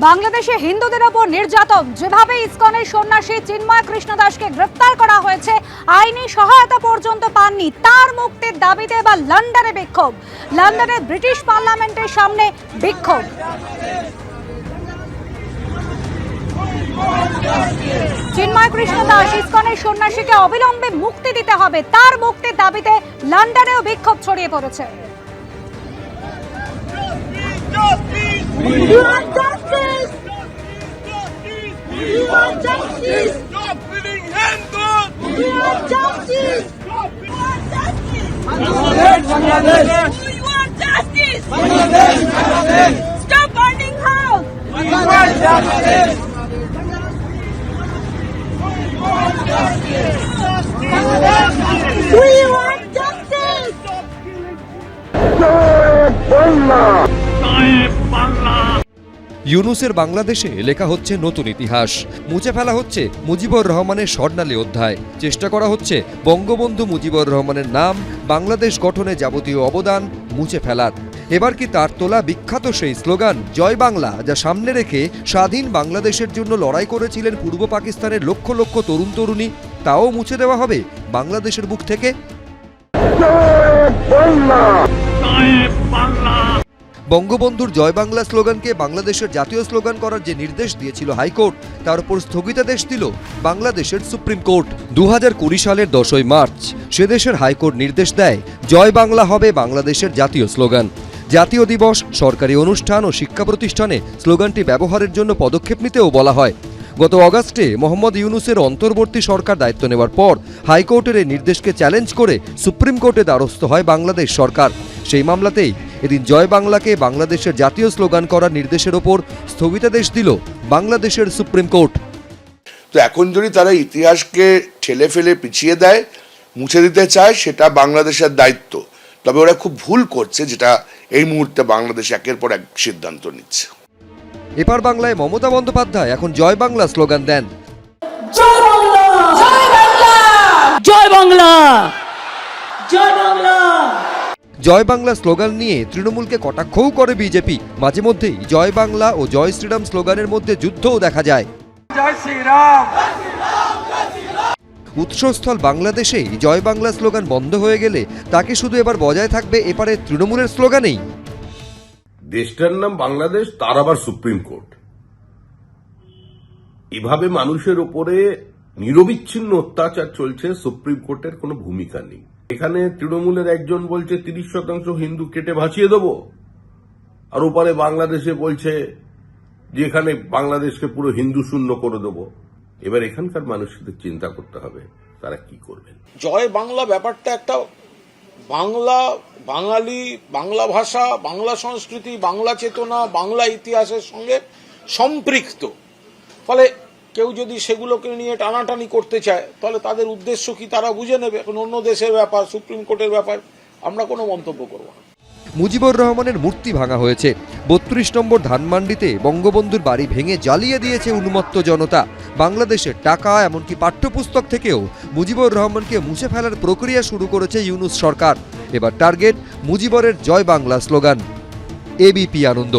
বাংলাদেশে হিন্দুদের ওপর নির্যাতন, যেভাবে ইসকনের সন্ন্যাসী চিন্ময় কৃষ্ণ দাসকে গ্রেফতার করা হয়েছে, আইনি সহায়তা পর্যন্ত পাননি, তার মুক্তির দাবিতে এবার লন্ডনে বিক্ষোভ। লন্ডনের ব্রিটিশ পার্লামেন্টের সামনে বিক্ষোভ। চিন্ময় কৃষ্ণ দাস ইসকনের সন্ন্যাসীকে অবিলম্বে মুক্তি দিতে হবে, তার মুক্তির দাবিতে লন্ডনেও বিক্ষোভ ছড়িয়ে পড়েছে। We want justice! We want justice! Stop killing Hindus! We want justice! We want justice! Bangladesh! We want justice! Bangladesh! Stop burning house! We want justice! We want justice! ইউনুসের বাংলাদেশে লেখা হচ্ছে নতুন ইতিহাস, মুছে ফেলা হচ্ছে মুজিবুর রহমানের স্বর্ণালী অধ্যায়, চেষ্টা করা হচ্ছে বঙ্গবন্ধু মুজিবুর রহমানের নাম, বাংলাদেশ গঠনে যাবতীয় অবদান মুছে ফেলার। এবার কি তার তোলা বিখ্যাত সেই স্লোগান জয় বাংলা, যা সামনে রেখে স্বাধীন বাংলাদেশের জন্য লড়াই করেছিলেন পূর্ব পাকিস্তানের লক্ষ লক্ষ তরুণ তরুণী, তাও মুছে দেওয়া হবে বাংলাদেশের বুক থেকে? বঙ্গবন্ধুর জয় বাংলা স্লোগানকে বাংলাদেশের জাতীয় স্লোগান করার যে নির্দেশ দিয়েছিল হাইকোর্ট, তার উপর স্থগিতাদেশ দিল বাংলাদেশের সুপ্রিম কোর্ট। 2020 সালের 10ই মার্চ সে দেশের হাইকোর্ট নির্দেশ দেয় জয় বাংলা হবে বাংলাদেশের জাতীয় স্লোগান। জাতীয় দিবস, সরকারি অনুষ্ঠান ও শিক্ষা প্রতিষ্ঠানে স্লোগানটি ব্যবহারের জন্য পদক্ষেপ নিতেও বলা হয়। গত অগাস্টে মোহাম্মদ ইউনুসের অন্তর্বর্তী সরকার দায়িত্ব নেওয়ার পর হাইকোর্টের এই নির্দেশকে চ্যালেঞ্জ করে সুপ্রিম কোর্টে দ্বারস্থ হয় বাংলাদেশ সরকার। সেই মামলাতেই এদিন জয় বাংলাকে বাংলাদেশের জাতীয় স্লোগান করার নির্দেশের ওপর স্থগিতাদেশ দিল বাংলাদেশের সুপ্রিম কোর্ট। তো এখন যদি তারা ইতিহাসকে ঠেলে ফেলে পিছিয়ে দেয়, মুছে দিতে চায়, সেটা বাংলাদেশের দায়িত্ব। তবে ওরা খুব ভুল করছে, যেটা এই মুহূর্তে বাংলাদেশ একের পর এক সিদ্ধান্ত নিচ্ছে। এপার বাংলায় মমতা বন্দ্যোপাধ্যায় এখন জয় বাংলা স্লোগান দেন। জয় বাংলা! জয় বাংলা! জয় বাংলা! জয় বাংলা! জয় বাংলা স্লোগান নিয়ে তৃণমূলকে কটাক্ষও করে বিজেপি। মাঝে মধ্যেই জয় বাংলা ও জয় শ্রীরাম স্লোগানের মধ্যে যুদ্ধও দেখা যায়। জয় শ্রীরাম! উৎসস্থল বাংলাদেশেই জয় বাংলা স্লোগান বন্ধ হয়ে গেলে তাকে শুধু এবার বজায় থাকবে এপারে তৃণমূলের স্লোগানেই। দেশটার নাম বাংলাদেশ, তার আবার সুপ্রিম কোর্ট। এভাবে মানুষের উপরে নিরবিচ্ছিন্ন অত্যাচার চলছে, সুপ্রিম কোর্টের কোনো ভূমিকা নেই। এখানে তৃণমূলের একজন বলছে 30% হিন্দু কেটে ভাসিয়ে দেব, আর ওপারে বাংলাদেশে বলছে যে এখানে বাংলাদেশকে পুরো হিন্দু শূন্য করে দেব। এবার এখানকার মানুষদের চিন্তা করতে হবে তারা কি করবেন। জয় বাংলা ব্যাপারটা একটা বাংলা, বাঙালি, বাংলা ভাষা, বাংলা সংস্কৃতি, বাংলা চেতনা, বাংলা ইতিহাসের সঙ্গে সম্পৃক্ত। ফলে কেউ যদি সেগুলোকে নিয়ে টানাটানি করতে চায়, তাহলে তাদের উদ্দেশ্য কি তারা বুঝে নেবে। এখন অন্য দেশের ব্যাপার, সুপ্রিম কোর্টের ব্যাপার, আমরা কোনো মন্তব্য করব না। মুজিবুর রহমানের মূর্তি ভাঙা হয়েছে। 32 নম্বর ধানমান্ডিতে বঙ্গবন্ধুর বাড়ি ভেঙে জ্বালিয়ে দিয়েছে উন্মত্ত জনতা। বাংলাদেশের টাকা, এমনকি পাঠ্যপুস্তক থেকেও মুজিবুর রহমানকে মুছে ফেলার প্রক্রিয়া শুরু করেছে ইউনুস সরকার। এবার টার্গেট মুজিবরের জয় বাংলা স্লোগান। এবিপি আনন্দ।